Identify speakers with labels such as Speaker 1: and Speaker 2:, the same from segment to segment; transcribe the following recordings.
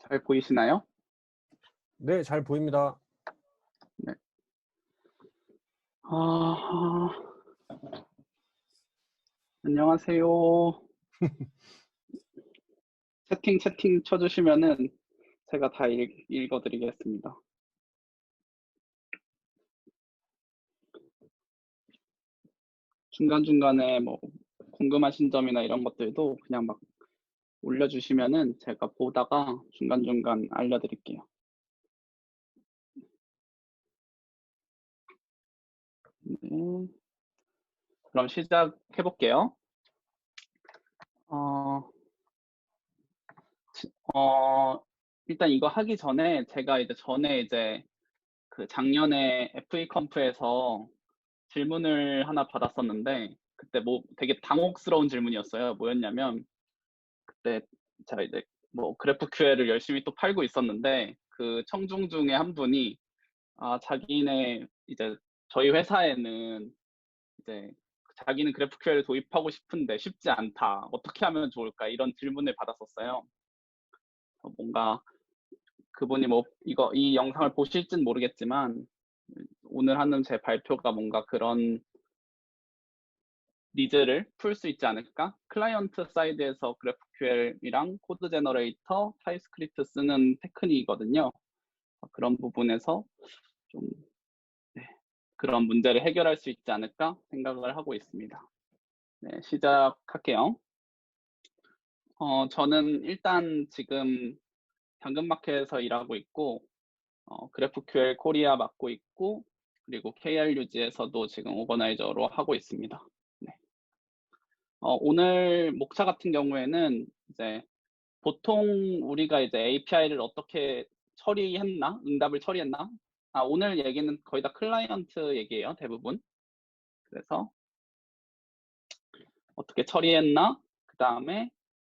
Speaker 1: 잘 보이시나요?
Speaker 2: 네, 잘 보입니다.
Speaker 1: 네. 아, 안녕하세요. 채팅 쳐주시면은 제가 다 읽어드리겠습니다. 중간중간에 뭐 궁금하신 점이나 이런 것들도 그냥 막 올려주시면은 제가 보다가 중간중간 알려드릴게요. 네. 그럼 시작해볼게요. 어, 일단 이거 하기 전에 제가 전에 그 작년에 FA 컴프에서 질문을 하나 받았었는데 그때 뭐 되게 당혹스러운 질문이었어요. 뭐였냐면 그때 제가 뭐 GraphQL을 열심히 또 팔고 있었는데 그 청중 중에 한 분이 자기네 저희 회사에는 이제 자기는 GraphQL을 도입하고 싶은데 쉽지 않다. 어떻게 하면 좋을까? 이런 질문을 받았었어요. 뭔가 그분이 뭐 이 영상을 보실진 모르겠지만 오늘 하는 제 발표가 뭔가 그런 니즈를 풀 수 있지 않을까? 클라이언트 사이드에서 GraphQL이랑 코드 제너레이터, 타입스크립트 쓰는 테크닉이거든요. 그런 부분에서 좀 그런 문제를 해결할 수 있지 않을까 생각을 하고 있습니다. 네, 시작할게요. 저는 일단 지금 당근마켓에서 일하고 있고 GraphQL 코리아 맡고 있고 그리고 KRUG에서도 지금 오거나이저로 하고 있습니다. 네. 오늘 목차 같은 경우에는 보통 우리가 API를 어떻게 처리했나? 응답을 처리했나? 오늘 얘기는 거의 다 클라이언트 얘기예요, 대부분. 그래서 어떻게 처리했나? 그 다음에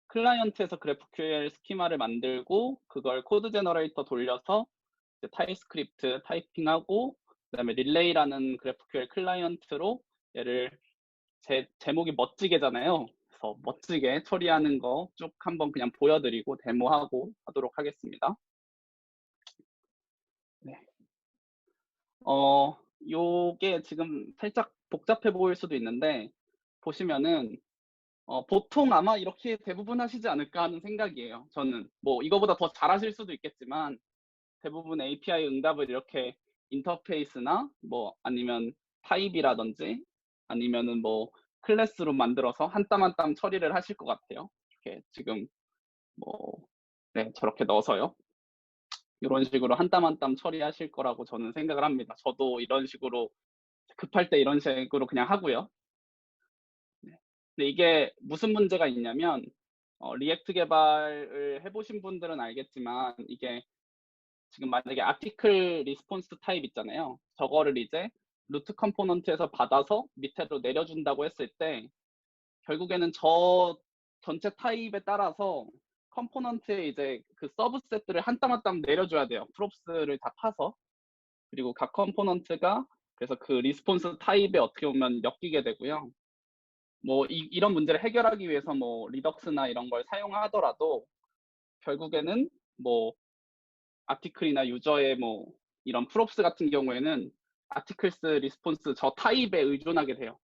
Speaker 1: 클라이언트에서 GraphQL 스키마를 만들고 그걸 코드 제너레이터 돌려서 타입스크립트 타이핑하고 그 다음에 릴레이라는 GraphQL 클라이언트로 얘를 제목이 멋지게잖아요. 그래서 멋지게 처리하는 거 쭉 한번 그냥 보여드리고 데모하고 하도록 하겠습니다. 네. 요게 지금 살짝 복잡해 보일 수도 있는데 보시면은 보통 아마 이렇게 대부분 하시지 않을까 하는 생각이에요. 저는 뭐 이거보다 더 잘하실 수도 있겠지만 대부분 API 응답을 이렇게 인터페이스나 뭐 아니면 타입이라든지 아니면은 뭐 클래스로 만들어서 한 땀 한 땀 처리를 하실 것 같아요. 이렇게 지금 뭐 네, 저렇게 넣어서요. 이런 식으로 한 땀 한 땀 처리하실 거라고 저는 생각을 합니다. 저도 이런 식으로 급할 때 이런 식으로 그냥 하고요. 네. 근데 이게 무슨 문제가 있냐면 리액트 개발을 해보신 분들은 알겠지만 이게 지금 만약에 아티클 리스폰스 타입 있잖아요. 저거를 루트 컴포넌트에서 받아서 밑으로 내려준다고 했을 때 결국에는 저 전체 타입에 따라서 컴포넌트에 그 서브셋들을 한 땀 한 땀 내려줘야 돼요. 프롭스를 다 파서. 그리고 각 컴포넌트가 그래서 그 리스폰스 타입에 어떻게 보면 엮이게 되고요. 뭐 이런 문제를 해결하기 위해서 뭐 리덕스나 이런 걸 사용하더라도 결국에는 뭐 아티클이나 유저의 뭐 이런 프롭스 같은 경우에는 아티클스 리스폰스 저 타입에 의존하게 돼요.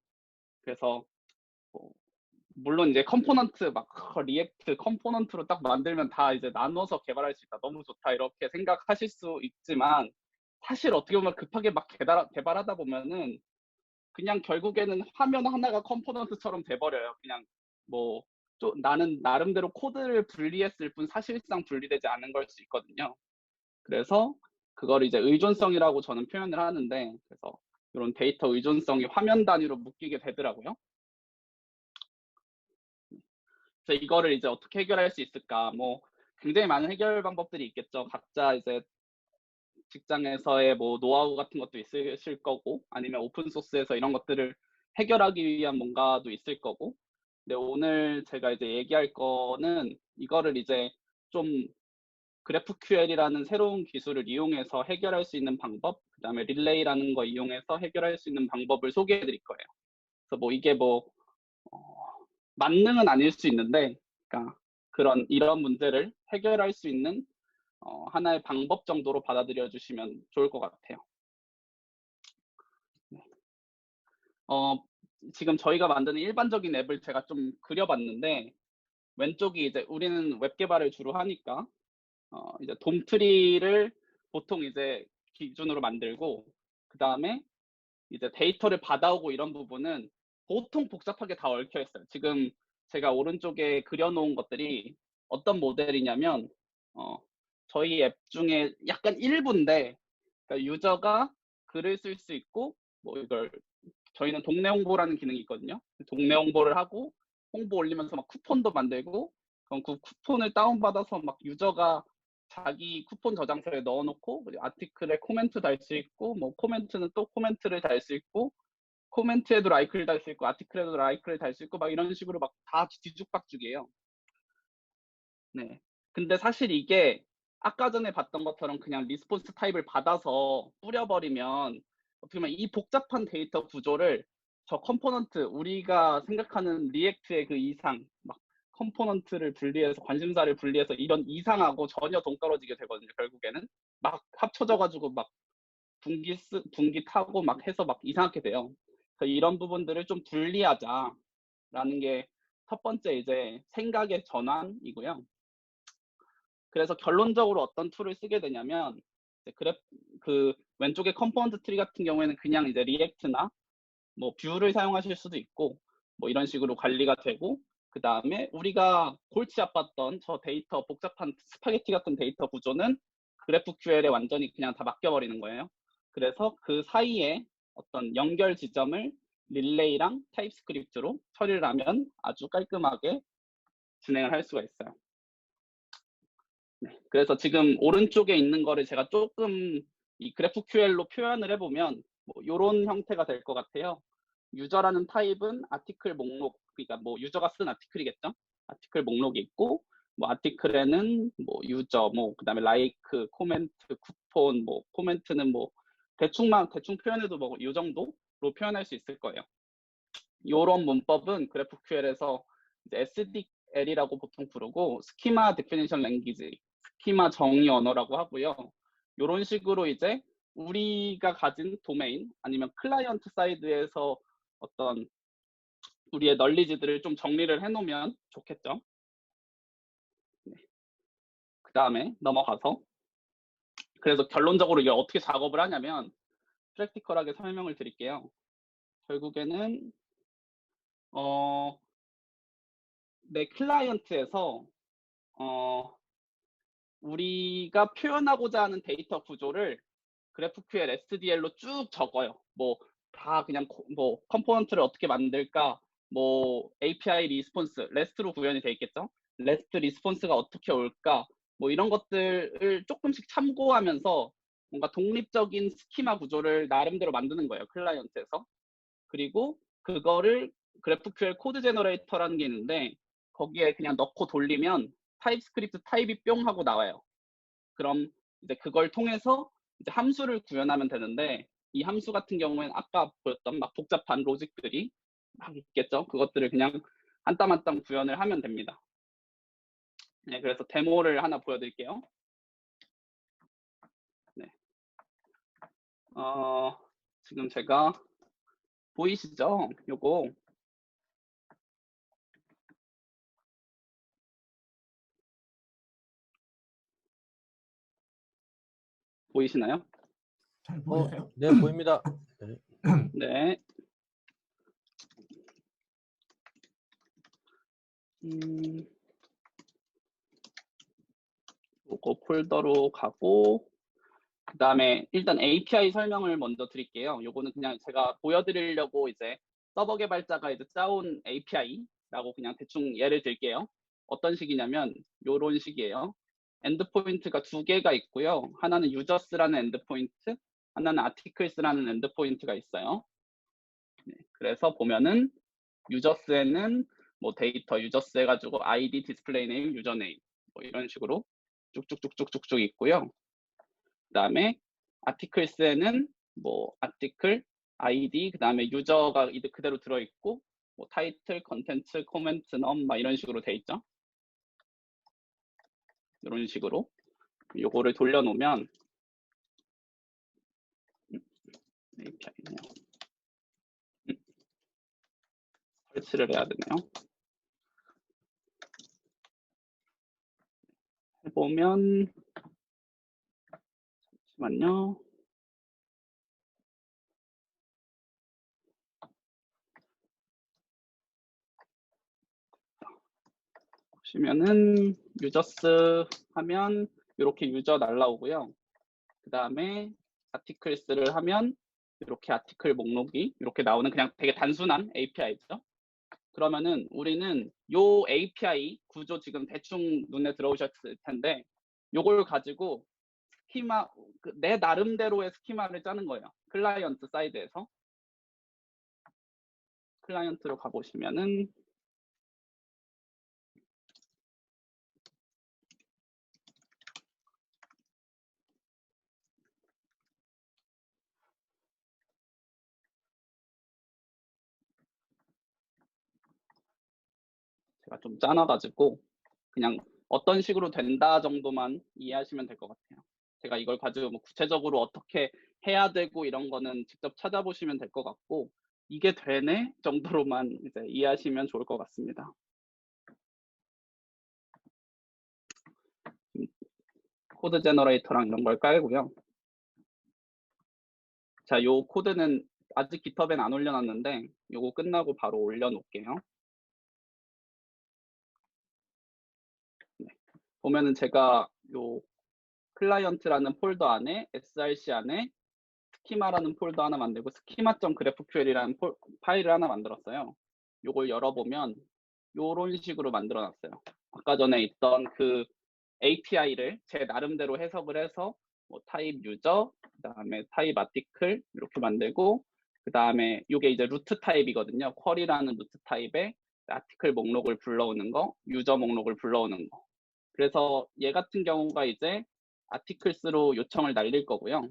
Speaker 1: 그래서 뭐 물론 컴포넌트 막 리액트 컴포넌트로 딱 만들면 다 나눠서 개발할 수 있다. 너무 좋다. 이렇게 생각하실 수 있지만 사실 어떻게 보면 급하게 막 개발하다 보면은 그냥 결국에는 화면 하나가 컴포넌트처럼 돼버려요. 그냥 뭐 나는 나름대로 코드를 분리했을 뿐 사실상 분리되지 않은 걸 수 있거든요. 그래서 그걸 의존성이라고 저는 표현을 하는데 그래서 이런 데이터 의존성이 화면 단위로 묶이게 되더라고요. 그래서 이거를 어떻게 해결할 수 있을까? 뭐 굉장히 많은 해결 방법들이 있겠죠. 각자 직장에서의 뭐 노하우 같은 것도 있으실 거고 아니면 오픈 소스에서 이런 것들을 해결하기 위한 뭔가도 있을 거고. 근데 오늘 제가 얘기할 거는 이거를 좀 GraphQL이라는 새로운 기술을 이용해서 해결할 수 있는 방법, 그 다음에 릴레이라는 거 이용해서 해결할 수 있는 방법을 소개해 드릴 거예요. 그래서 뭐 이게 만능은 아닐 수 있는데, 그러니까 이런 문제를 해결할 수 있는 하나의 방법 정도로 받아들여 주시면 좋을 것 같아요. 네. 지금 저희가 만드는 일반적인 앱을 제가 좀 그려봤는데, 왼쪽이 이제 우리는 웹 개발을 주로 하니까 이제 돔트리를 보통 이제 기준으로 만들고, 그 다음에 이제 데이터를 받아오고 이런 부분은 보통 복잡하게 다 얽혀 있어요. 지금 제가 오른쪽에 그려놓은 것들이 어떤 모델이냐면 저희 앱 중에 약간 일부인데, 그러니까 유저가 글을 쓸 수 있고, 뭐 이걸 저희는 동네 홍보라는 기능이 있거든요. 동네 홍보를 하고 홍보 올리면서 막 쿠폰도 만들고, 그럼 그 쿠폰을 다운받아서 막 유저가 자기 쿠폰 저장소에 넣어놓고 아티클에 코멘트 달 수 있고, 뭐 코멘트는 또 코멘트를 달 수 있고, 코멘트에도 라이크를 달 수 있고, 아티클에도 라이크를 달 수 있고, 막 이런 식으로 막 다 뒤죽박죽이에요. 네. 근데 사실 이게 아까 전에 봤던 것처럼 그냥 리스폰스 타입을 받아서 뿌려버리면 어떻게 보면 이 복잡한 데이터 구조를 저 컴포넌트, 우리가 생각하는 리액트의 그 이상, 막 컴포넌트를 분리해서 관심사를 분리해서 이런 이상하고 전혀 동떨어지게 되거든요. 결국에는 막 합쳐져가지고 막 분기 타고 막 해서 막 이상하게 돼요. 그래서 이런 부분들을 좀 분리하자라는 게 첫 번째 이제 생각의 전환이고요. 그래서 결론적으로 어떤 툴을 쓰게 되냐면, 그 왼쪽에 컴포넌트 트리 같은 경우에는 그냥 이제 리액트나 뭐 뷰를 사용하실 수도 있고, 뭐 이런 식으로 관리가 되고, 그 다음에 우리가 골치 아팠던 저 데이터, 복잡한 스파게티 같은 데이터 구조는 GraphQL에 완전히 그냥 다 맡겨버리는 거예요. 그래서 그 사이에 어떤 연결 지점을 릴레이랑 타입스크립트로 처리를 하면 아주 깔끔하게 진행을 할 수가 있어요. 네, 그래서 지금 오른쪽에 있는 거를 제가 조금 이 GraphQL로 표현을 해보면 뭐 이런 형태가 될 것 같아요. 유저라는 타입은 아티클 목록, 그러니까 뭐 유저가 쓴 아티클이겠죠. 아티클 목록이 있고, 뭐 아티클에는 뭐 유저, 뭐 그다음에 라이크, 코멘트, 쿠폰, 뭐 코멘트는 뭐 대충 표현해도 뭐 이 정도로 표현할 수 있을 거예요. 이런 문법은 GraphQL에서 SDL이라고 보통 부르고, 스키마 데피니션 랭귀지, 스키마 정의 언어라고 하고요. 이런 식으로 이제 우리가 가진 도메인 아니면 클라이언트 사이드에서 어떤 우리의 널리지들을 좀 정리를 해놓으면 좋겠죠. 네. 그 다음에 넘어가서, 그래서 결론적으로 이게 어떻게 작업을 하냐면 프랙티컬하게 설명을 드릴게요. 결국에는 내 클라이언트에서 우리가 표현하고자 하는 데이터 구조를 GraphQL SDL로 쭉 적어요. 뭐 다 그냥 뭐 컴포넌트를 어떻게 만들까, 뭐 API 리스폰스, REST로 구현이 돼 있겠죠. REST 리스폰스가 어떻게 올까, 뭐 이런 것들을 조금씩 참고하면서 뭔가 독립적인 스키마 구조를 나름대로 만드는 거예요, 클라이언트에서. 그리고 그거를 GraphQL 코드 제너레이터라는 게 있는데, 거기에 그냥 넣고 돌리면 타입스크립트 타입이 뿅 하고 나와요. 그럼 이제 그걸 통해서 이제 함수를 구현하면 되는데, 이 함수 같은 경우에는 아까 보였던 막 복잡한 로직들이 막 있겠죠. 그것들을 그냥 한 땀 한 땀 구현을 하면 됩니다. 네, 그래서 데모를 하나 보여드릴게요. 네. 지금 제가 보이시죠? 요거 보이시나요?
Speaker 3: 잘 보이세요?
Speaker 2: 네, 보입니다. 네.
Speaker 1: 네. 요거 폴더로 가고, 그 다음에 일단 API 설명을 먼저 드릴게요. 요거는 그냥 제가 보여드리려고 이제 서버 개발자가 이제 짜온 API라고 그냥 대충 예를 들게요. 어떤 식이냐면 요런 식이에요. 엔드포인트가 두 개가 있고요. 하나는 유저스라는 엔드포인트, 하나는 아티클스라는 엔드포인트가 있어요. 네, 그래서 보면은 유저스에는 뭐 데이터 유저스 해가지고 ID, 디스플레이 네임, 유저 네임 뭐 이런 식으로 쭉쭉쭉쭉쭉쭉 있고요. 그 다음에 아티클스에는 뭐 아티클, 아이디, 그 다음에 유저가 그대로 들어있고, 뭐 타이틀, 컨텐츠, 코멘트, 넘 막 이런 식으로 돼 있죠. 이런 식으로. 요거를 돌려놓으면 API네요. 설치를 해야 되네요. 해보면 잠시만요. 보시면은 유저스 하면 이렇게 유저 날라오고요. 그 다음에 아티클스를 하면 이렇게 아티클 목록이 이렇게 나오는 그냥 되게 단순한 API죠. 그러면은 우리는 요 API 구조 지금 대충 눈에 들어오셨을 텐데 요걸 가지고 스키마, 내 나름대로의 스키마를 짜는 거예요. 클라이언트 사이드에서. 클라이언트로 가보시면은 제가 좀 짜놔가지고 그냥 어떤 식으로 된다 정도만 이해하시면 될 것 같아요. 제가 이걸 가지고 뭐 구체적으로 어떻게 해야 되고 이런 거는 직접 찾아보시면 될 것 같고 이게 되네 정도로만 이제 이해하시면 좋을 것 같습니다. 코드 제너레이터랑 이런 걸 깔고요. 자, 요 코드는 아직 깃허브엔 안 올려놨는데 요거 끝나고 바로 올려놓을게요. 네. 보면은 제가 요 클라이언트라는 폴더 안에 src 안에 스키마라는 폴더 하나 만들고 schema.graphql이라는 파일을 하나 만들었어요. 요걸 열어보면 요런 식으로 만들어놨어요. 아까 전에 있던 그 API를 제 나름대로 해석을 해서 뭐 타입 유저, 그다음에 타입 아티클 이렇게 만들고 그다음에 이게 이제 루트 타입이거든요. 쿼리라는 루트 타입에 아티클 목록을 불러오는 거, 유저 목록을 불러오는 거. 그래서 얘 같은 경우가 이제 아티클스로 요청을 날릴 거고요.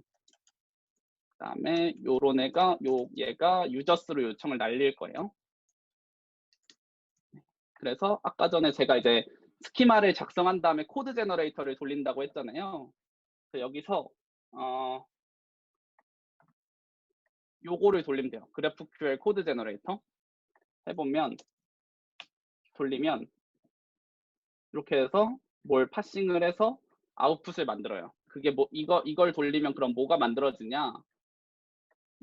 Speaker 1: 그다음에 요런 애가 얘가 유저스로 요청을 날릴 거예요. 그래서 아까 전에 제가 이제 스키마를 작성한 다음에 코드 제너레이터를 돌린다고 했잖아요. 여기서 요거를 돌리면 돼요. GraphQL 코드 제너레이터 해보면 돌리면 이렇게 해서 뭘 파싱을 해서 아웃풋을 만들어요. 그게 뭐 이걸 돌리면 그럼 뭐가 만들어지냐?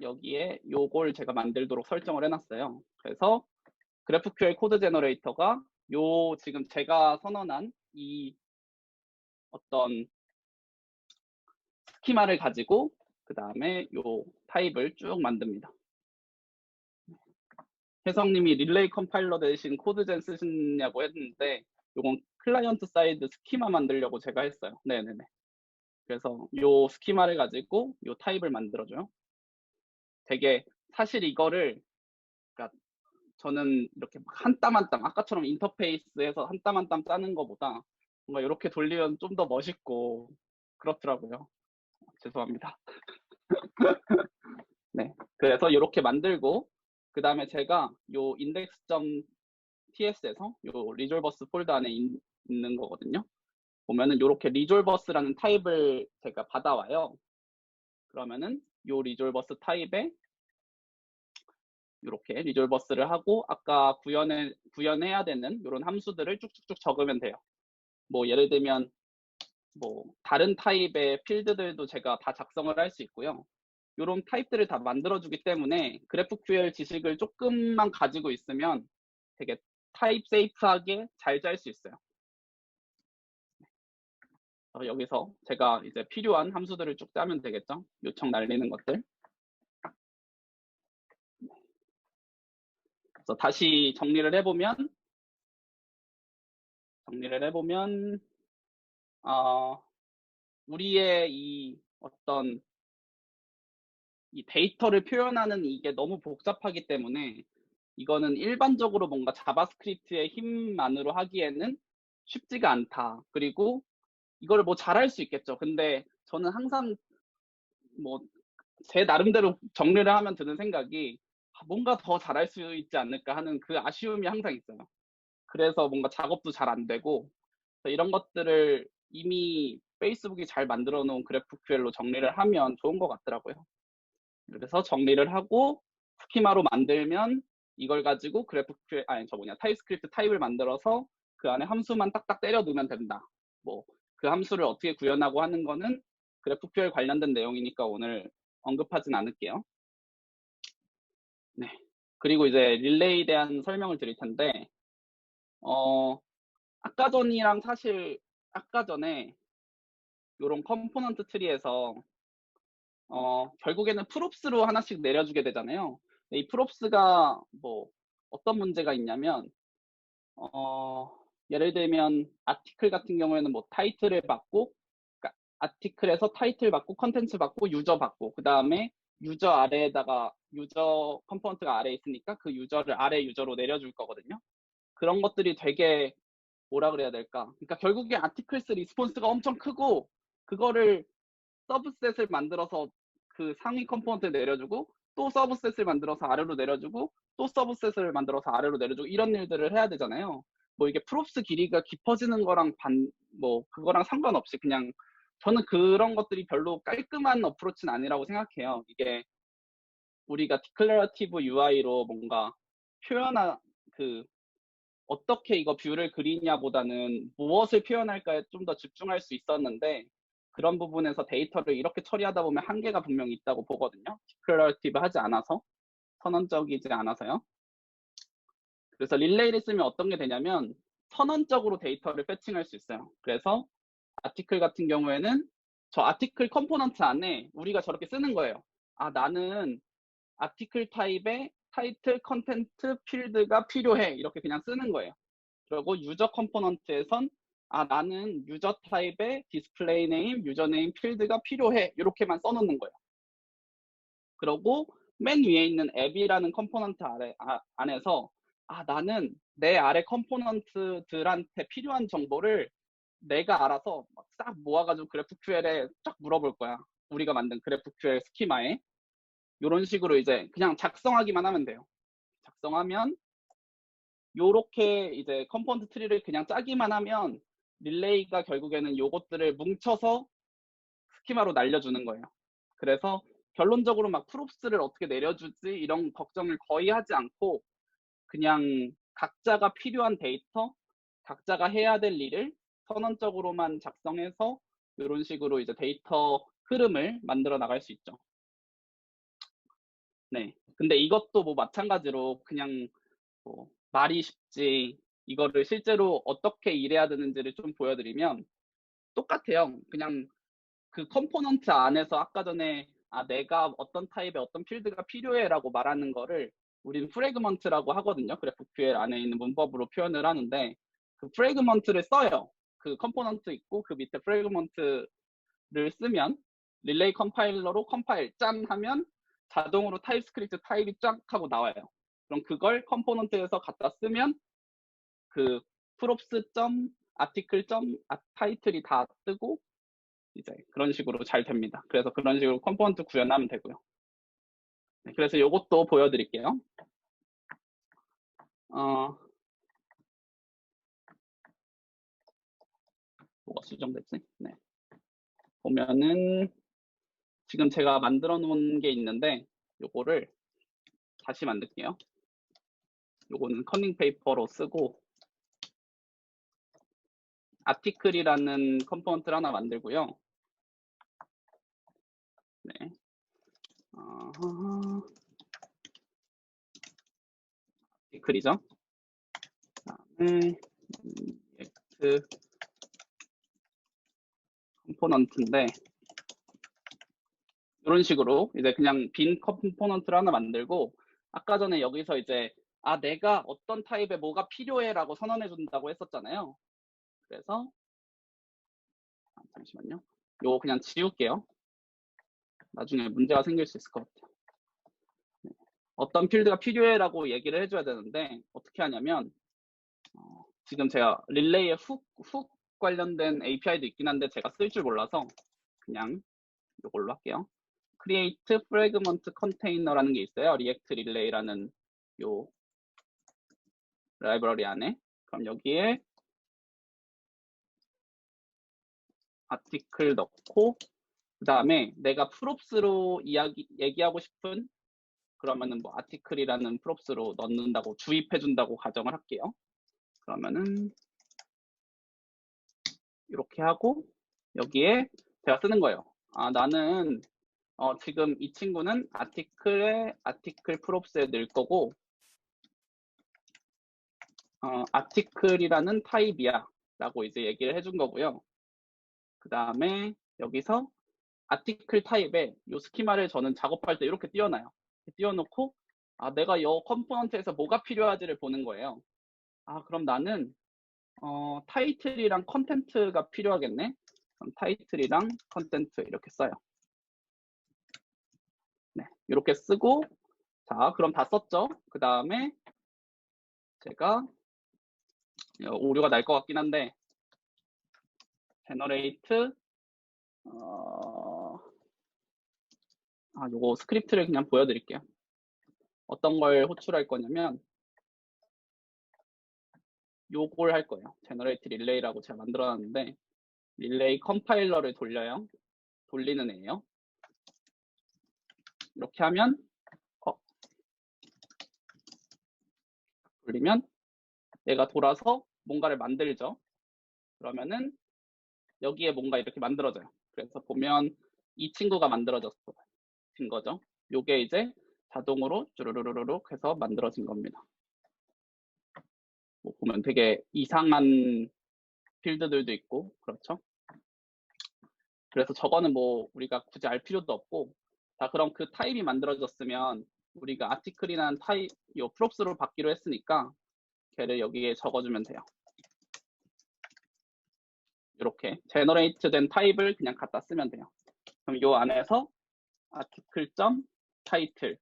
Speaker 1: 여기에 요걸 제가 만들도록 설정을 해놨어요. 그래서 GraphQL 코드 제너레이터가 요 지금 제가 선언한 이 어떤 스키마를 가지고 그 다음에 요 타입을 쭉 만듭니다. 혜성님이 릴레이 컴파일러 대신 코드젠 쓰시냐고 했는데 요건 클라이언트 사이드 스키마 만들려고 제가 했어요. 네네네. 그래서 요 스키마를 가지고 요 타입을 만들어줘요. 되게 사실 이거를 그러니까 저는 이렇게 한 땀 한 땀 아까처럼 인터페이스에서 한 땀 한 땀 짜는 것보다 뭔가 이렇게 돌리면 좀 더 멋있고 그렇더라고요. 죄송합니다. 네, 그래서 이렇게 만들고 그 다음에 제가 요 index.ts에서 요 리졸버스 폴더 안에 있는 거거든요. 보면은 이렇게 리졸버스라는 타입을 제가 받아와요. 그러면은 요 리졸버스 타입에 이렇게 리졸버스를 하고 아까 구현해야 되는 이런 함수들을 쭉쭉쭉 적으면 돼요. 뭐 예를 들면 뭐 다른 타입의 필드들도 제가 다 작성을 할 수 있고요. 이런 타입들을 다 만들어주기 때문에 GraphQL 지식을 조금만 가지고 있으면 되게 타입 세이프하게 잘 짤 수 있어요. 여기서 제가 이제 필요한 함수들을 쭉 짜면 되겠죠. 요청 날리는 것들. 그래서 다시 정리를 해보면 우리의 이 어떤 이 데이터를 표현하는 이게 너무 복잡하기 때문에 이거는 일반적으로 뭔가 자바스크립트의 힘만으로 하기에는 쉽지가 않다. 그리고 이거를 뭐 잘할 수 있겠죠. 근데 저는 항상 뭐 제 나름대로 정리를 하면 드는 생각이 뭔가 더 잘할 수 있지 않을까 하는 그 아쉬움이 항상 있어요. 그래서 뭔가 작업도 잘 안 되고 이런 것들을 이미 페이스북이 잘 만들어 놓은 GraphQL로 정리를 하면 좋은 것 같더라고요. 그래서 정리를 하고 스키마로 만들면 이걸 가지고 GraphQL 타입스크립트 타입을 만들어서 그 안에 함수만 딱딱 때려 두면 된다. 뭐 그 함수를 어떻게 구현하고 하는 거는 GraphQL 관련된 내용이니까 오늘 언급하진 않을게요. 네. 그리고 이제 릴레이에 대한 설명을 드릴 텐데 아까 전이랑 사실 아까 전에 이런 컴포넌트 트리에서 결국에는 프롭스로 하나씩 내려주게 되잖아요. 이 프롭스가 뭐 어떤 문제가 있냐면 예를 들면 아티클 같은 경우에는 뭐 타이틀을 받고, 그러니까 아티클에서 타이틀 받고 컨텐츠 받고 유저 받고, 그 다음에 유저 아래에다가 유저 컴포넌트가 아래에 있으니까 그 유저를 아래 유저로 내려줄 거거든요. 그런 것들이 되게 뭐라 그래야 될까? 그러니까 결국에 아티클스 리스폰스가 엄청 크고 그거를 서브셋을 만들어서 그 상위 컴포넌트에 내려주고 또 서브셋을 만들어서 아래로 내려주고 또 서브셋을 만들어서 아래로 내려주고 이런 일들을 해야 되잖아요. 뭐 이게 프롭스 길이가 깊어지는 거랑 뭐 그거랑 상관없이 그냥 저는 그런 것들이 별로 깔끔한 어프로치는 아니라고 생각해요. 이게 우리가 디클러러티브 UI로 뭔가 그 어떻게 이거 뷰를 그리냐보다는 무엇을 표현할까에 좀 더 집중할 수 있었는데 그런 부분에서 데이터를 이렇게 처리하다 보면 한계가 분명히 있다고 보거든요. 디클러러티브 하지 않아서, 선언적이지 않아서요. 그래서 릴레이를 쓰면 어떤 게 되냐면 선언적으로 데이터를 패칭할 수 있어요. 그래서 아티클 같은 경우에는 저 아티클 컴포넌트 안에 우리가 저렇게 쓰는 거예요. 아, 나는 아티클 타입의 타이틀 컨텐트 필드가 필요해. 이렇게 그냥 쓰는 거예요. 그리고 유저 컴포넌트에선 아, 나는 유저 타입의 디스플레이 네임, 유저 네임 필드가 필요해. 이렇게만 써놓는 거예요. 그리고 맨 위에 있는 앱이라는 컴포넌트 안에서 아, 나는 내 아래 컴포넌트들한테 필요한 정보를 내가 알아서 싹 모아가지고 GraphQL에 쫙 물어볼 거야. 우리가 만든 GraphQL 스키마에. 이런 식으로 이제 그냥 작성하기만 하면 돼요. 작성하면 요렇게 이제 컴포넌트 트리를 그냥 짜기만 하면 릴레이가 결국에는 요것들을 뭉쳐서 스키마로 날려주는 거예요. 그래서 결론적으로 막 프롭스를 어떻게 내려주지 이런 걱정을 거의 하지 않고 그냥 각자가 필요한 데이터, 각자가 해야 될 일을 선언적으로만 작성해서 이런 식으로 이제 데이터 흐름을 만들어 나갈 수 있죠. 네. 근데 이것도 뭐 마찬가지로 그냥 뭐 말이 쉽지 이거를 실제로 어떻게 일해야 되는지를 좀 보여드리면 똑같아요. 그냥 그 컴포넌트 안에서 아까 전에 아, 내가 어떤 타입의 어떤 필드가 필요해라고 말하는 거를 우리는 프래그먼트라고 하거든요. GraphQL 안에 있는 문법으로 표현을 하는데 그 프래그먼트를 써요. 그 컴포넌트 있고 그 밑에 프래그먼트를 쓰면 릴레이 컴파일러로 컴파일 짠 하면 자동으로 타입스크립트 타입이 쫙 하고 나와요. 그럼 그걸 컴포넌트에서 갖다 쓰면 그 props article 타이틀이 다 뜨고 이제 그런 식으로 잘 됩니다. 그래서 그런 식으로 컴포넌트 구현하면 되고요. 네, 그래서 이것도 보여드릴게요. 뭐가 수정됐지? 네. 보면은 지금 제가 만들어 놓은 게 있는데 요거를 다시 만들게요. 요거는 커닝 페이퍼로 쓰고 아티클이라는 컴포넌트를 하나 만들고요. 네. 아티클이죠. 그다음에 리액트 컴포넌트인데 이런 식으로 이제 그냥 빈 컴포넌트를 하나 만들고 아까 전에 여기서 이제 아, 내가 어떤 타입의 뭐가 필요해라고 선언해 준다고 했었잖아요. 그래서 잠시만요. 요거 그냥 지울게요. 나중에 문제가 생길 수 있을 것 같아요. 네. 어떤 필드가 필요해라고 얘기를 해줘야 되는데 어떻게 하냐면 지금 제가 릴레이의 훅 관련된 API도 있긴 한데 제가 쓸 줄 몰라서 그냥 이걸로 할게요. create fragment container라는 게 있어요. react 릴레이라는 요 라이브러리 안에. 그럼 여기에 아티클 넣고 그 다음에 내가 프롭스로 얘기하고 싶은 그러면은 뭐 아티클이라는 프롭스로 넣는다고 주입해준다고 가정을 할게요. 그러면은 이렇게 하고 여기에 제가 쓰는 거예요. 나는 지금 이 친구는 아티클에 아티클 프롭스에 넣을 거고 아티클이라는 타입이야 라고 이제 얘기를 해준 거고요. 그 다음에 여기서 아티클 타입에 이 스키마를 저는 작업할 때 이렇게 띄워놔요. 띄워놓고 내가 이 컴포넌트에서 뭐가 필요하지를 보는 거예요. 그럼 나는 타이틀이랑 컨텐트가 필요하겠네. 그럼 타이틀이랑 컨텐트 이렇게 써요. 네, 이렇게 쓰고 자 그럼 다 썼죠. 그 다음에 제가 오류가 날 것 같긴 한데 generate 요거 스크립트를 그냥 보여드릴게요. 어떤 걸 호출할 거냐면 요걸 할 거예요. generate relay라고 제가 만들어놨는데 릴레이 컴파일러를 돌려요. 돌리는 애예요. 이렇게 하면 돌리면 얘가 돌아서 뭔가를 만들죠. 그러면은 여기에 뭔가 이렇게 만들어져요. 그래서 보면 이 친구가 만들어진 거죠. 요게 이제 자동으로 쭈루루루룩 해서 만들어진 겁니다. 뭐 보면 되게 이상한 필드들도 있고 그렇죠. 그래서 저거는 뭐 우리가 굳이 알 필요도 없고 자 그럼 그 타입이 만들어졌으면 우리가 아티클이라는 타입 요 프롭스로 받기로 했으니까 걔를 여기에 적어주면 돼요. 이렇게 제너레이트 된 타입을 그냥 갖다 쓰면 돼요. 그럼 요 안에서 article.title,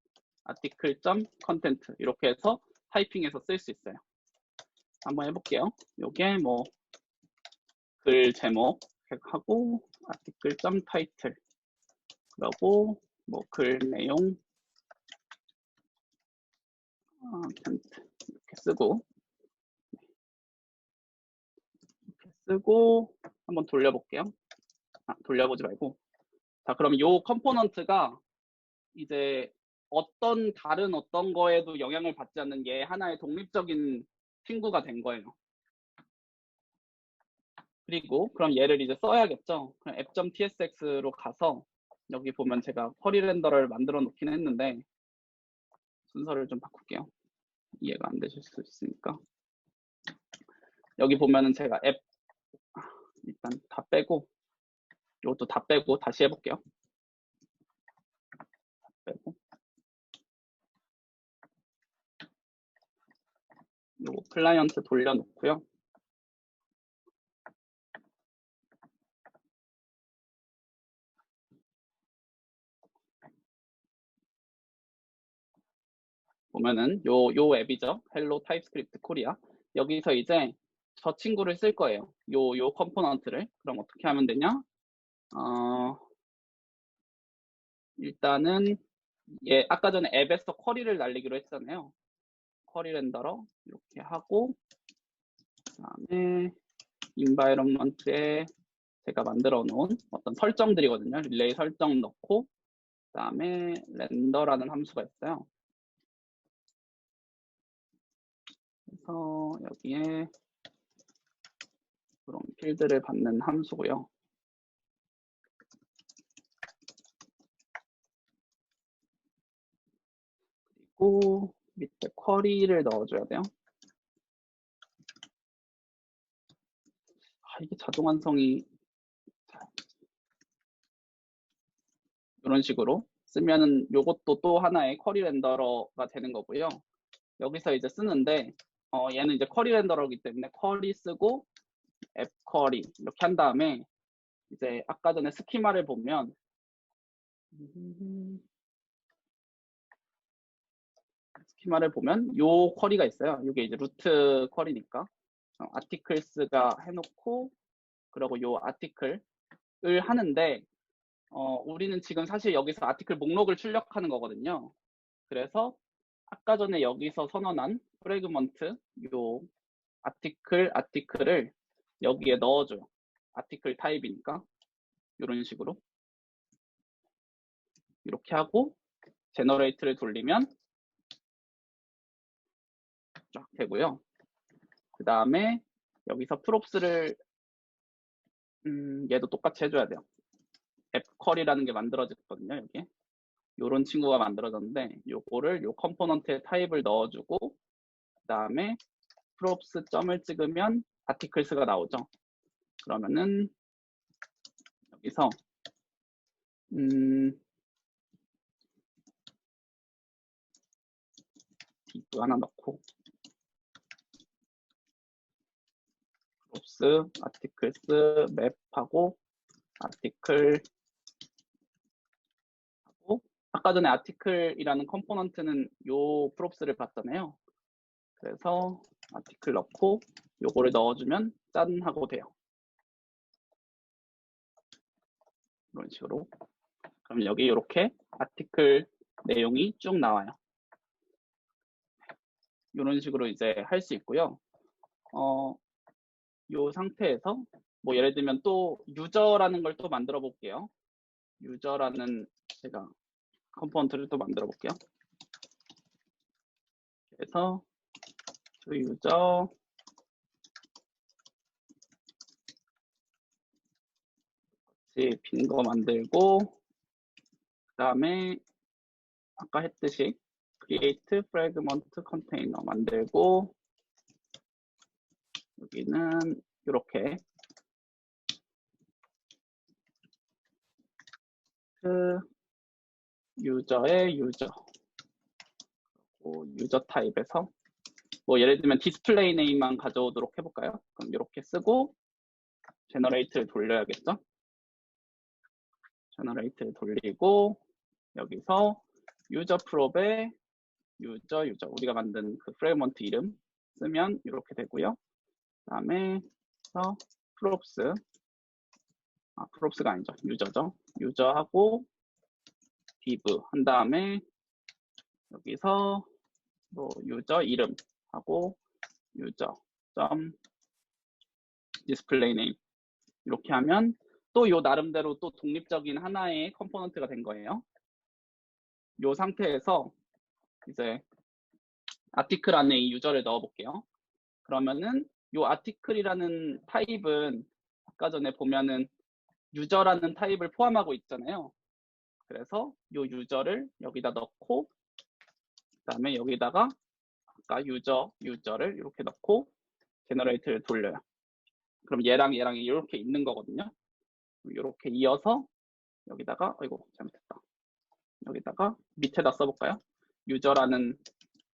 Speaker 1: article.content 이렇게 해서 타이핑해서 쓸 수 있어요. 한번 해볼게요. 요게 뭐 글 제목 하고 article.title 그리고 뭐 글 내용 content 이렇게 쓰고 한번 돌려볼게요. 돌려보지 말고 자 그럼 요 컴포넌트가 이제 다른 어떤 거에도 영향을 받지 않는 게 하나의 독립적인 친구가 된 거예요. 그리고 그럼 얘를 이제 써야겠죠. 그럼 app.tsx로 가서 여기 보면 제가 쿼리 렌더러를 만들어 놓긴 했는데 순서를 좀 바꿀게요. 이해가 안 되실 수 있으니까. 여기 보면은 제가 앱 일단 다 빼고 이것도 다 빼고 다시 해볼게요. 빼고 요 클라이언트 돌려놓고요. 보면은 요 앱이죠. 헬로 타입스크립트 코리아. 여기서 이제 저 친구를 쓸 거예요. 요 컴포넌트를. 그럼 어떻게 하면 되냐? 일단은 아까 전에 앱에서 쿼리를 날리기로 했잖아요. 쿼리 렌더러 이렇게 하고 그다음에 인바이런먼트에 제가 만들어 놓은 어떤 설정들이거든요. 릴레이 설정 넣고 그다음에 렌더라는 함수가 있어요. 그래서 여기에 그런 필드를 받는 함수고요. 그리고 밑에 쿼리를 넣어줘야 돼요. 이게 자동 완성이 이런 식으로 쓰면은 요것도 또 하나의 쿼리 렌더러가 되는 거고요. 여기서 이제 쓰는데 얘는 이제 쿼리 렌더러이기 때문에 쿼리 쓰고 앱 쿼리 이렇게 한 다음에 이제 아까 전에 스키마를 보면 요 쿼리가 있어요. 이게 이제 루트 쿼리니까 아티클스가 해놓고 그리고 요 아티클을 하는데 우리는 지금 사실 여기서 아티클 목록을 출력하는 거거든요. 그래서 아까 전에 여기서 선언한 프래그먼트 요 아티클을 여기에 넣어줘요. 아티클 타입이니까. 이런 식으로 이렇게 하고 제너레이트를 돌리면 쫙 되고요. 그 다음에 여기서 프롭스를 얘도 똑같이 해줘야 돼요. 앱컬이라는 게 만들어졌거든요. 여기에 요런 친구가 만들어졌는데 요거를 요 컴포넌트에 타입을 넣어주고 그 다음에 props 점을 찍으면 articles가 나오죠. 그러면은 여기서 div 하나 넣고 props articles map하고 article 하고 아까 전에 article이라는 컴포넌트는 요 props를 봤잖아요. 그래서 article 넣고 요거를 넣어주면 짠 하고 돼요. 이런 식으로. 그럼 여기 이렇게 article 내용이 쭉 나와요. 이런 식으로 이제 할 수 있고요. 이 상태에서 뭐 예를 들면 또 유저라는 걸 또 만들어 볼게요. 유저라는 제가 컴포넌트를 또 만들어 볼게요. 그래서 그 유저 빈 거 만들고 그 다음에 아까 했듯이 create fragment container 만들고 여기는 이렇게 그 유저의 유저 유저 타입에서 뭐 예를 들면 디스플레이 네임만 가져오도록 해볼까요? 그럼 이렇게 쓰고 제너레이트를 돌려야겠죠? 제너레이트를 돌리고 여기서 유저 프롭에 유저 우리가 만든 그 프레그먼트 이름 쓰면 이렇게 되고요. 그 다음에 프롭스 프롭스가 아니죠. 유저죠. 유저하고 div 한 다음에 여기서 뭐 유저 이름 하고 유저 점 디스플레이 네임 이렇게 하면 또 요 나름대로 또 독립적인 하나의 컴포넌트가 된 거예요. 요 상태에서 이제 아티클 안에 이 유저를 넣어 볼게요. 그러면은 요 아티클이라는 타입은 아까 전에 보면은 유저라는 타입을 포함하고 있잖아요. 그래서 요 유저를 여기다 넣고 그다음에 여기다가 아까 유저를 이렇게 넣고 제너레이트를 돌려요. 그럼 얘랑 이렇게 있는 거거든요. 이렇게 이어서 여기다가 아이고 잘못했다. 여기다가 밑에다 써볼까요? 유저라는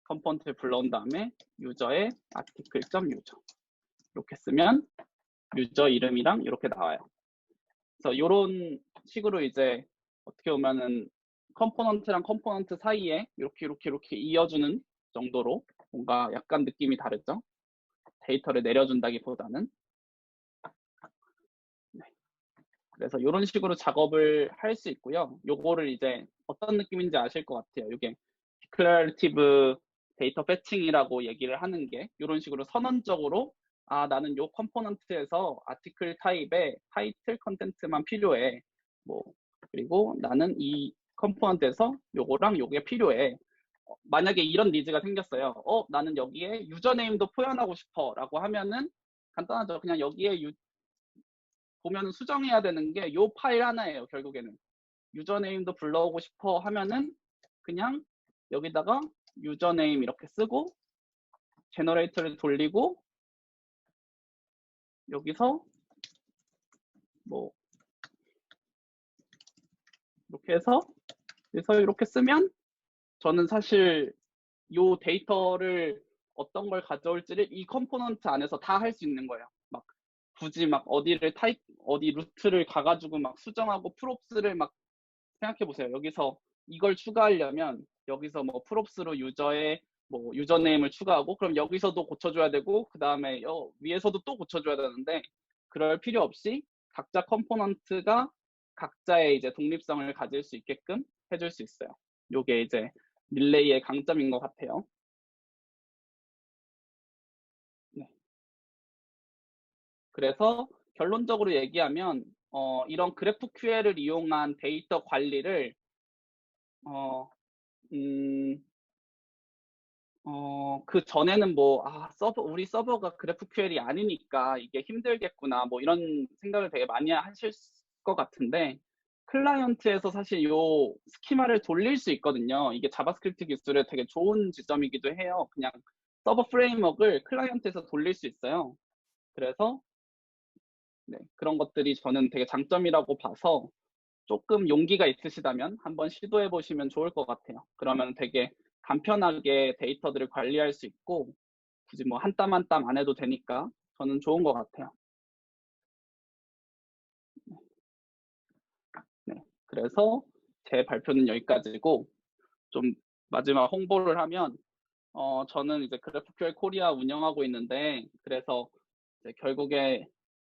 Speaker 1: 컴포넌트를 불러온 다음에 유저의 article.user 이렇게 쓰면 유저 이름이랑 이렇게 나와요. 그래서 이런 식으로 이제 어떻게 보면은 컴포넌트랑 컴포넌트 사이에 이렇게 이어주는 정도로 뭔가 약간 느낌이 다르죠? 데이터를 내려준다기보다는. 네. 그래서 이런 식으로 작업을 할 수 있고요. 요거를 이제 어떤 느낌인지 아실 것 같아요. 이게 디클래러티브 데이터 패칭이라고 얘기를 하는 게 이런 식으로 선언적으로 나는 요 컴포넌트에서 아티클 타입의 타이틀 컨텐츠만 필요해. 뭐 그리고 나는 이 컴포넌트에서 요거랑 요게 필요해. 만약에 이런 니즈가 생겼어요. 나는 여기에 유저네임도 표현하고 싶어 라고 하면은 간단하죠. 그냥 여기에 보면 수정해야 되는 게 요 파일 하나예요. 결국에는 유저네임도 불러오고 싶어 하면은 그냥 여기다가 유저네임 이렇게 쓰고 제너레이터를 돌리고 여기서 뭐 이렇게 해서 이렇게 쓰면 저는 사실 요 데이터를 어떤 걸 가져올지를 이 컴포넌트 안에서 다 할 수 있는 거예요. 막 굳이 막 어디 루트를 가가지고 막 수정하고 프롭스를 막 생각해 보세요. 여기서 이걸 추가하려면 여기서 뭐 프롭스로 유저의 뭐 유저네임을 추가하고 그럼 여기서도 고쳐줘야 되고 그 다음에 위에서도 또 고쳐줘야 되는데 그럴 필요 없이 각자 컴포넌트가 각자의 이제 독립성을 가질 수 있게끔 해줄 수 있어요. 요게 이제 릴레이의 강점인 것 같아요. 네. 그래서 결론적으로 얘기하면 이런 GraphQL을 이용한 데이터 관리를 어, 음, 그 전에는 뭐, 우리 서버가 GraphQL이 아니니까 이게 힘들겠구나, 뭐 이런 생각을 되게 많이 하실 것 같은데, 클라이언트에서 사실 요 스키마를 돌릴 수 있거든요. 이게 자바스크립트 기술의 되게 좋은 지점이기도 해요. 그냥 서버 프레임워크를 클라이언트에서 돌릴 수 있어요. 그래서 네, 그런 것들이 저는 되게 장점이라고 봐서 조금 용기가 있으시다면 한번 시도해 보시면 좋을 것 같아요. 그러면 되게 간편하게 데이터들을 관리할 수 있고 굳이 뭐 한 땀 한 땀 안 해도 되니까 저는 좋은 것 같아요. 네, 그래서 제 발표는 여기까지고 좀 마지막 홍보를 하면 저는 이제 그래프QL 코리아 운영하고 있는데 그래서 이제 결국에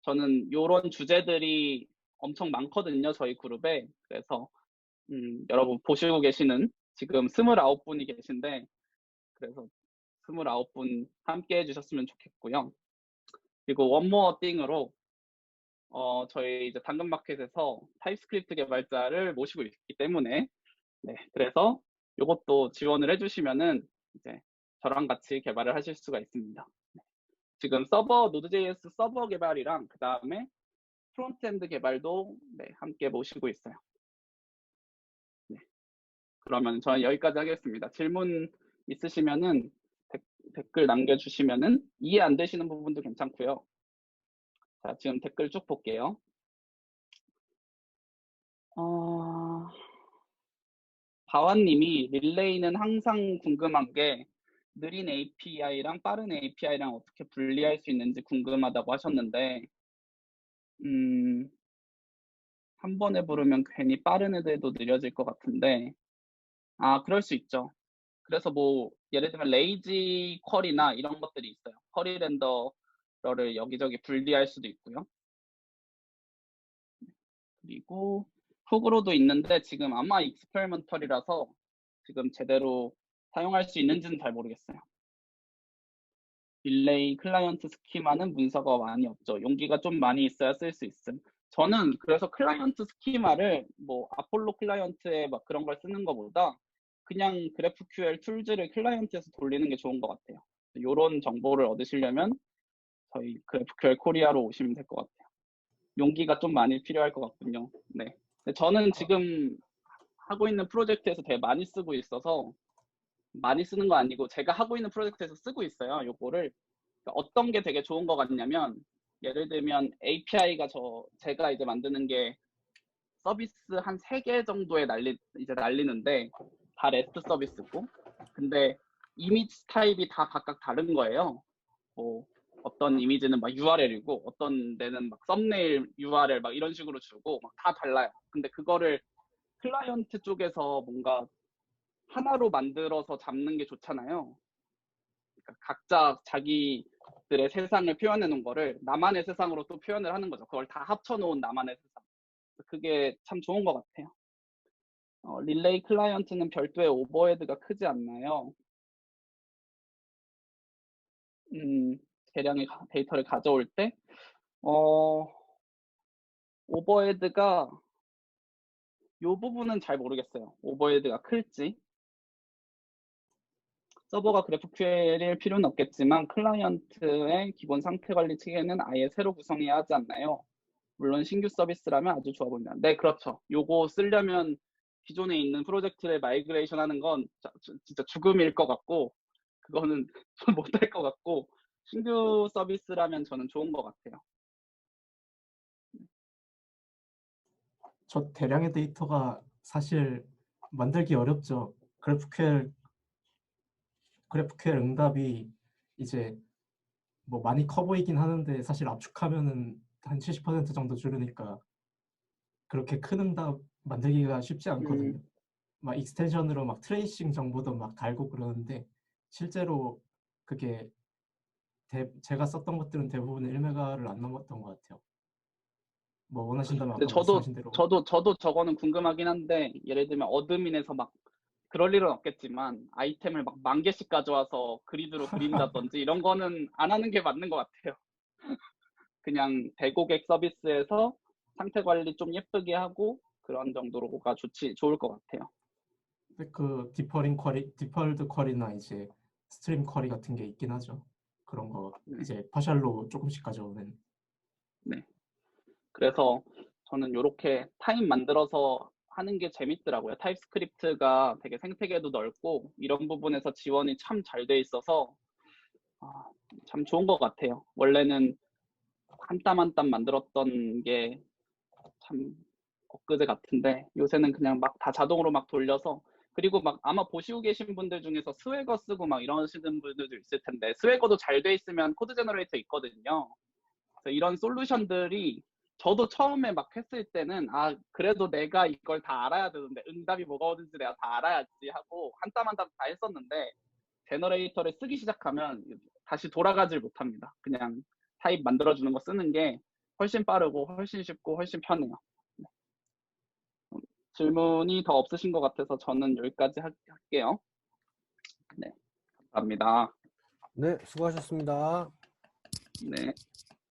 Speaker 1: 저는 이런 주제들이 엄청 많거든요. 저희 그룹에. 그래서 여러분 보시고 계시는 지금 29분이 계신데 그래서 29분 함께 해주셨으면 좋겠고요. 그리고 원모어 띵으로 저희 이제 당근마켓에서 타입스크립트 개발자를 모시고 있기 때문에 네, 그래서 이것도 지원을 해주시면은 이제 저랑 같이 개발을 하실 수가 있습니다. 지금 서버 노드.js 서버 개발이랑 그 다음에 프론트엔드 개발도 네, 함께 모시고 있어요. 네, 그러면 저는 여기까지 하겠습니다. 질문 있으시면은 댓글 남겨주시면은 이해 안 되시는 부분도 괜찮고요. 자, 지금 댓글 쭉 볼게요. 바완님이 릴레이는 항상 궁금한 게 느린 API랑 빠른 API랑 어떻게 분리할 수 있는지 궁금하다고 하셨는데 한 번에 부르면 괜히 빠른 애들도 느려질 것 같은데 그럴 수 있죠. 그래서 뭐 예를 들면 레이지 쿼리나 이런 것들이 있어요. 쿼리 렌더러를 여기저기 분리할 수도 있고요. 그리고 훅으로도 있는데 지금 아마 익스페리먼털이라서 지금 제대로 사용할 수 있는지는 잘 모르겠어요. 릴레이 클라이언트 스키마는 문서가 많이 없죠. 용기가 좀 많이 있어야 쓸 수 있음. 저는 그래서 클라이언트 스키마를 뭐 아폴로 클라이언트에 막 그런 걸 쓰는 것보다 그냥 GraphQL 툴즈를 클라이언트에서 돌리는 게 좋은 것 같아요. 이런 정보를 얻으시려면 저희 GraphQL 코리아로 오시면 될 것 같아요. 용기가 좀 많이 필요할 것 같군요. 네. 저는 지금 하고 있는 프로젝트에서 되게 많이 쓰고 있어서 많이 쓰는 거 아니고 제가 하고 있는 프로젝트에서 쓰고 있어요. 요거를 어떤 게 되게 좋은 것 같냐면 예를 들면 API가 제가 이제 만드는 게 서비스 한 3개 정도에 이제 날리는데 다 레스트 서비스고 근데 이미지 타입이 다 각각 다른 거예요. 뭐 어떤 이미지는 막 URL이고 어떤 데는 막 썸네일 URL 막 이런 식으로 주고 막 다 달라요. 근데 그거를 클라이언트 쪽에서 뭔가 하나로 만들어서 잡는 게 좋잖아요. 그러니까 각자 자기들의 세상을 표현해 놓은 거를 나만의 세상으로 또 표현을 하는 거죠. 그걸 다 합쳐 놓은 나만의 세상. 그게 참 좋은 것 같아요. 릴레이 클라이언트는 별도의 오버헤드가 크지 않나요? 대량의 데이터를 가져올 때 어, 오버헤드가 요 부분은 잘 모르겠어요. 오버헤드가 클지. 서버가 GraphQL일 필요는 없겠지만 클라이언트의 기본 상태 관리 측에는 아예 새로 구성해야 하지 않나요? 물론 신규 서비스라면 아주 좋아 보인다. 네, 그렇죠. 요거 쓰려면 기존에 있는 프로젝트를 마이그레이션 하는 건 진짜 죽음일 것 같고 그거는 못할 것 같고 신규 서비스라면 저는 좋은 것 같아요.
Speaker 3: 저 대량의 데이터가 사실 만들기 어렵죠. 그래프QL 응답이 이제 뭐 많이 커 보이긴 하는데 사실 압축하면은 한 70% 정도 줄으니까 그렇게 큰 응답 만들기가 쉽지 않거든요. 막 익스텐션으로 막 트레이싱 정보도 막 달고 그러는데 실제로 그게 제가 썼던 것들은 대부분 1메가를 안 넘었던 것 같아요. 뭐 원하신다면
Speaker 1: 근데
Speaker 3: 아까 말씀하신 대로
Speaker 1: 저도 저거는 궁금하긴 한데 예를 들면 어드민에서 막 그럴 일은 없겠지만 아이템을 막 10,000개씩 가져와서 그리드로 그린다든지 이런 거는 안 하는 게 맞는 것 같아요. 그냥 대고객 서비스에서 상태 관리 좀 예쁘게 하고 그런 정도가 좋을 것 같아요.
Speaker 3: 근데 그 디펄트 쿼리나 이제 스트림 쿼리 같은 게 있긴 하죠. 그런 거
Speaker 1: 네.
Speaker 3: 이제 파샬로 조금씩 가져오는.
Speaker 1: 네. 그래서 저는 이렇게 타입 만들어서 하는 게 재밌더라고요. 타입스크립트가 되게 생태계도 넓고 이런 부분에서 지원이 참 잘 돼 있어서 참 좋은 것 같아요. 원래는 한 땀 한 땀 만들었던 게 참 엊그제 같은데 요새는 그냥 막 다 자동으로 막 돌려서 그리고 막 아마 보시고 계신 분들 중에서 스웨거 쓰고 막 이러시는 분들도 있을 텐데 스웨거도 잘 돼 있으면 코드 제너레이터 있거든요. 그래서 이런 솔루션들이 저도 처음에 막 했을 때는 그래도 내가 이걸 다 알아야 되는데 응답이 뭐가 오는지 내가 다 알아야지 하고 한 땀 한 땀 다 했었는데 제너레이터를 쓰기 시작하면 다시 돌아가질 못합니다. 그냥 타입 만들어주는 거 쓰는 게 훨씬 빠르고 훨씬 쉽고 훨씬 편해요. 질문이 더 없으신 것 같아서 저는 여기까지 할게요. 네, 감사합니다.
Speaker 2: 네, 수고하셨습니다.
Speaker 1: 네.